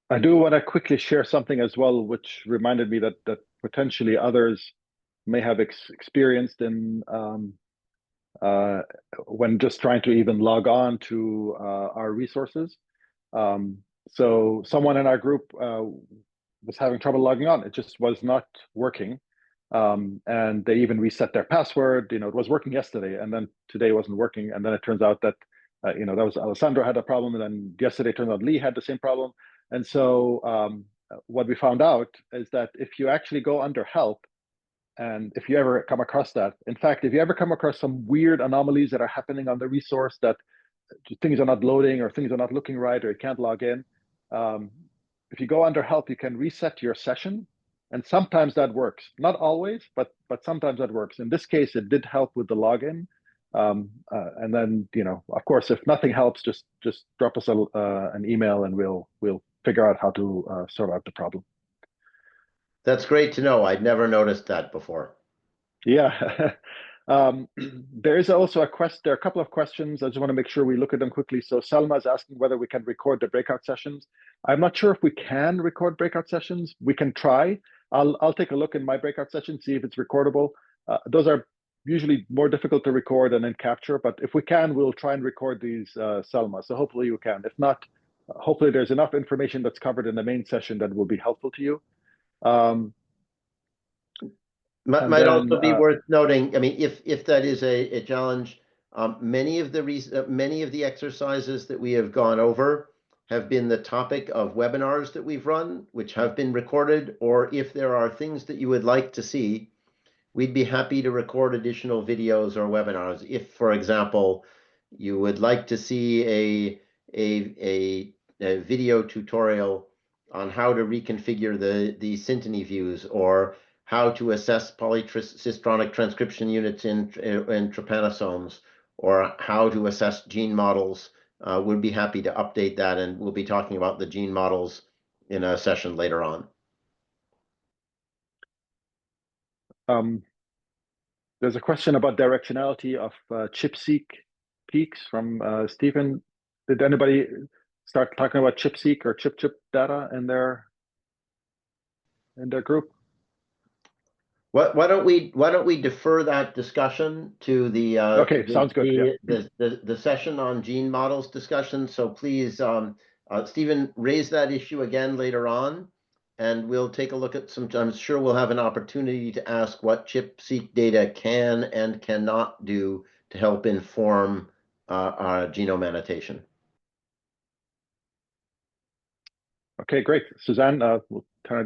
I do want to quickly share something as well, which reminded me that potentially others may have experienced in uh, when just trying to even log on to our resources. Um, so someone in our group was having trouble logging on. It just was not working. And they even reset their password. It was working yesterday, and then today wasn't working. And then it turns out that that was Alessandro had a problem, and then yesterday it turned out Lee had the same problem. And so what we found out is that if you actually go under help, and if you ever come across that, in fact, if you ever come across some weird anomalies that are happening on the resource, that things are not loading or things are not looking right or you can't log in, um, if you go under help, you can reset your session, and sometimes that works. Not always, but sometimes that works. In this case, it did help with the login. And then, of course, if nothing helps, just drop us an email, and we'll figure out how to sort out the problem. That's great to know. I'd never noticed that before. Yeah. There is also there are a couple of questions. I just want to make sure we look at them quickly. So Selma is asking whether we can record the breakout sessions. I'm not sure if we can record breakout sessions. We can try. I'll take a look in my breakout session, see if it's recordable. Those are usually more difficult to record and then capture, but if we can, we'll try and record these, Selma. So hopefully you can. If not, hopefully there's enough information that's covered in the main session that will be helpful to you. Might also be worth noting, I mean, if that is a challenge, many of the exercises that we have gone over have been the topic of webinars that we've run, which have been recorded, or if there are things that you would like to see, we'd be happy to record additional videos or webinars. If, for example, you would like to see a video tutorial on how to reconfigure the synteny views, or how to assess polycistronic transcription units in trypanosomes, or how to assess gene models, we'd be happy to update that, and we'll be talking about the gene models in a session later on. There's a question about directionality of ChIP-seq peaks from Stephen. Did anybody start talking about ChIP-seq or ChIP-ChIP data in their group? Why don't we defer that discussion to the okay, sounds good. The session on gene models discussion. So please, Stephen, raise that issue again later on, and we'll take a look at some. I'm sure we'll have an opportunity to ask what ChIP-seq data can and cannot do to help inform our genome annotation. Okay, great, Suzanne. We'll turn it